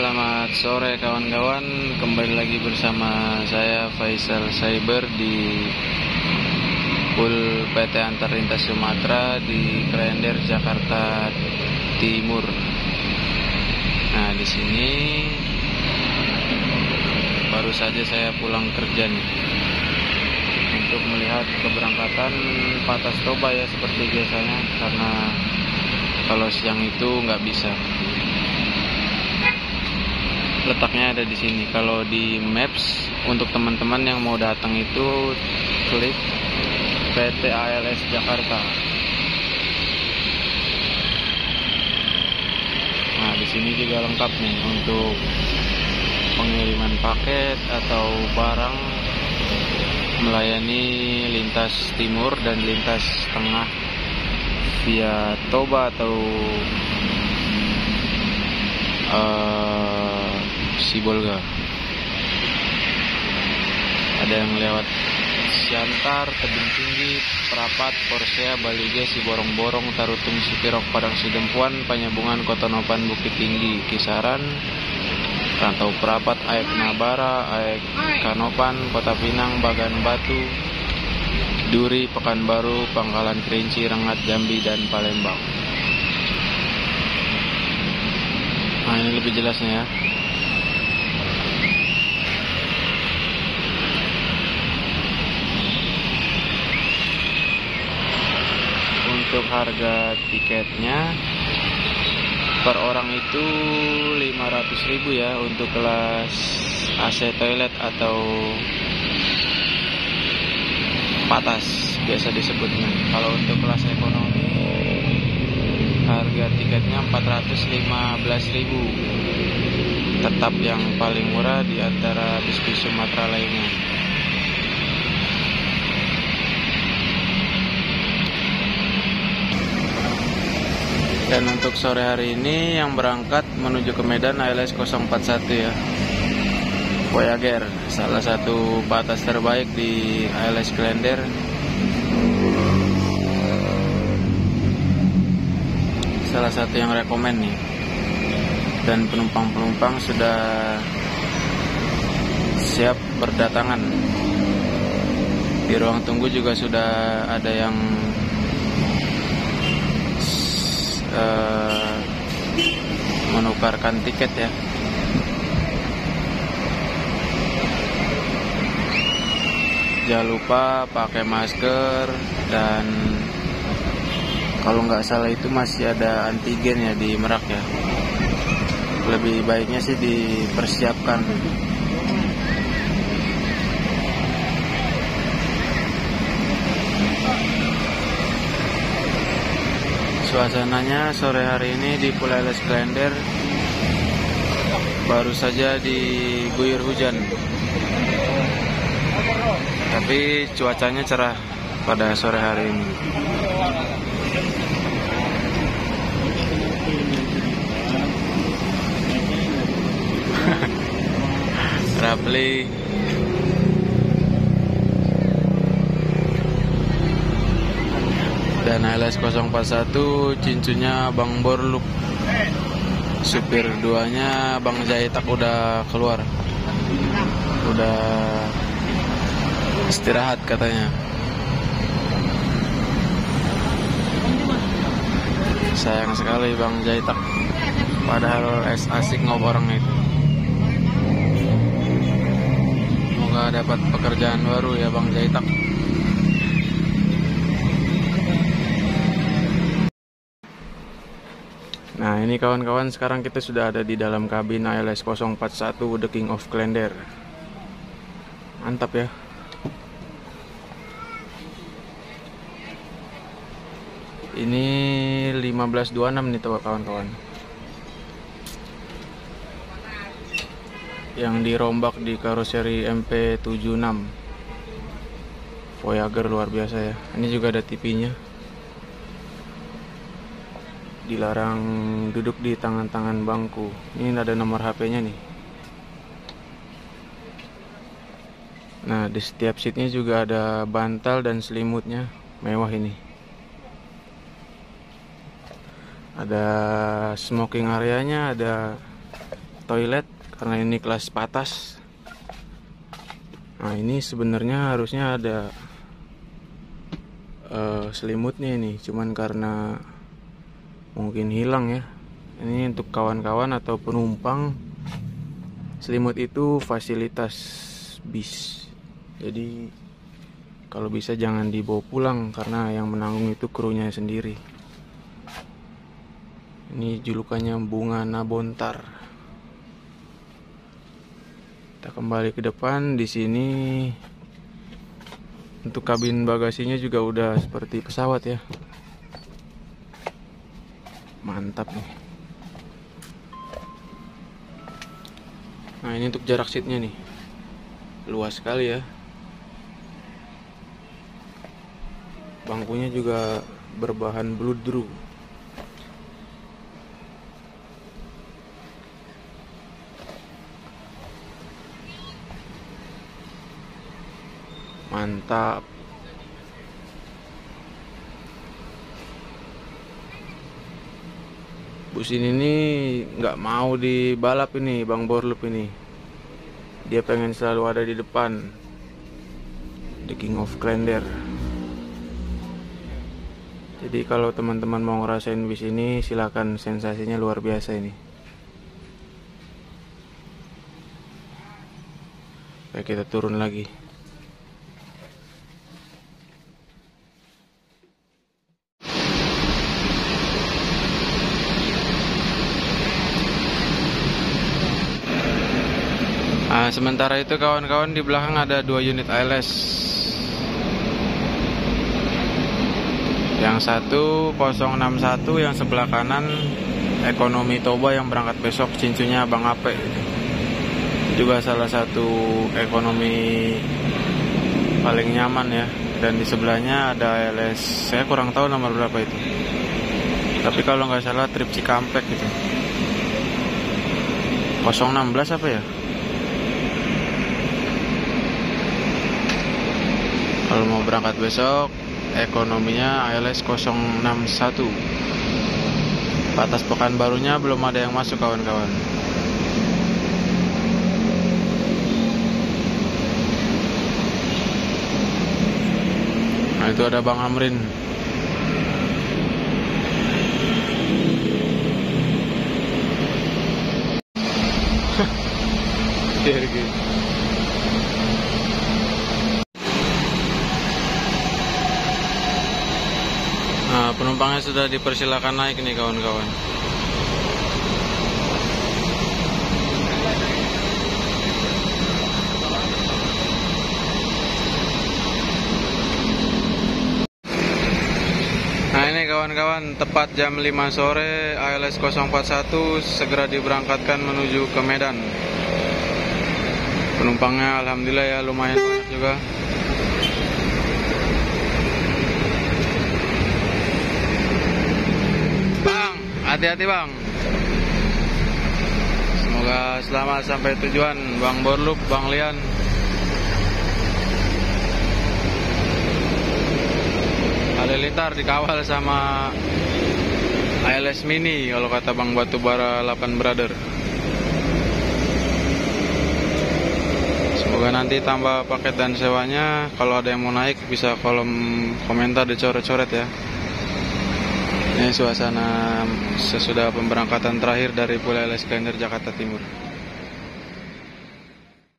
Selamat sore kawan-kawan, kembali lagi bersama saya Faisal Cyber di Pool PT Antar Lintas Sumatera di Klender, Jakarta Timur. Nah, di sini baru saja saya pulang kerja nih untuk melihat keberangkatan Patas Toba ya, seperti biasanya, karena kalau siang itu nggak bisa. Letaknya ada di sini. Kalau di Maps untuk teman-teman yang mau datang itu klik PT ALS Jakarta. Nah, di sini juga lengkap nih untuk pengiriman paket atau barang, melayani lintas timur dan lintas tengah via Toba atau Sibolga. Ada yang lewat Siantar, Tebing Tinggi, Prapat, Porsea, Balige, Siborong-Borong, Tarutung, Sipirok, Padang Sidempuan, Panyabungan, Kotonopan, Bukit Tinggi, Kisaran, Rantau Prapat, Aek Nabara, Aek Kanopan, Kota Pinang, Bagan Batu, Duri, Pekanbaru, Pangkalan Kerinci, Rengat, Jambi, dan Palembang. Nah, ini lebih jelasnya ya. Untuk harga tiketnya per orang itu 500.000 ya, untuk kelas AC toilet atau patas biasa disebutnya. Kalau untuk kelas ekonomi harga tiketnya 415.000, tetap yang paling murah di antara bis-bis Sumatera lainnya. Dan untuk sore hari ini yang berangkat menuju ke Medan ALS 041 ya, Voyager, salah satu patas terbaik di ALS Klender. Salah satu yang rekomen nih. Dan penumpang-penumpang sudah siap berdatangan. Di ruang tunggu juga sudah ada yang menukarkan tiket ya. Jangan lupa pakai masker, dan kalau nggak salah itu masih ada antigen ya di Merak ya. Lebih baiknya sih dipersiapkan. Suasananya sore hari ini di Pool ALS Klender baru saja diguyur hujan, tapi cuacanya cerah pada sore hari ini. Rapli dan ALS 041 cincunya Bang Borluk. Supir duanya Bang Jaitak udah keluar, udah istirahat katanya. Sayang sekali Bang Jaitak, padahal asik ngobrol itu. Semoga dapat pekerjaan baru ya Bang Jaitak. Nah, ini kawan-kawan, sekarang kita sudah ada di dalam kabin ALS 041 The King of Klender. Mantap ya. Ini 1526 nih tuh kawan-kawan, yang dirombak di karoseri MP76 Voyager, luar biasa ya. Ini juga ada TV-nya. Dilarang duduk di tangan-tangan bangku. Ini ada nomor HP-nya nih. Nah, di setiap seatnya juga ada bantal dan selimutnya, mewah ini. Ada smoking areanya, ada toilet karena ini kelas patas. Nah, ini sebenarnya harusnya ada selimutnya ini, cuman karena mungkin hilang ya. Ini untuk kawan-kawan atau penumpang, selimut itu fasilitas bis. Jadi kalau bisa jangan dibawa pulang karena yang menanggung itu krunya sendiri. Ini julukannya Bunga Nabontar. Kita kembali ke depan. Di sini untuk kabin bagasinya juga udah seperti pesawat ya. Mantap nih. Nah, ini untuk jarak seatnya nih, luas sekali ya. Bangkunya juga berbahan bludru. Mantap. Bus ini nih nggak mau dibalap ini, Bang Borlup ini. Dia pengen selalu ada di depan. The King of Klender. Jadi kalau teman-teman mau ngerasain bis ini, silakan, sensasinya luar biasa ini. Oke, kita turun lagi. Nah, sementara itu kawan-kawan, di belakang ada 2 unit ALS. Yang satu 061, yang sebelah kanan ekonomi Toba yang berangkat besok, cincunya Bang Ape. Juga salah satu ekonomi paling nyaman ya. Dan di sebelahnya ada ALS, saya kurang tahu nomor berapa itu. Tapi kalau nggak salah trip Cikampek gitu. 016 apa ya? Kalau mau berangkat besok, ekonominya ALS 061. Batas Pekanbarunya belum ada yang masuk kawan-kawan. Nah, itu ada Bang Amrin. Nah, penumpangnya sudah dipersilakan naik nih kawan-kawan. Nah, ini kawan-kawan, tepat jam 5 sore ALS 041 segera diberangkatkan menuju ke Medan. Penumpangnya alhamdulillah ya lumayan banyak juga. Hati-hati Bang. Semoga selamat sampai tujuan, Bang Borlup, Bang Lian. Halilintar dikawal sama ALS Mini kalau kata Bang Batubara 8 Brother. Semoga nanti tambah paket dan sewanya. Kalau ada yang mau naik bisa kolom komentar dicoret-coret ya. Ini suasana sesudah pemberangkatan terakhir dari Pulau ALS Klender Jakarta Timur.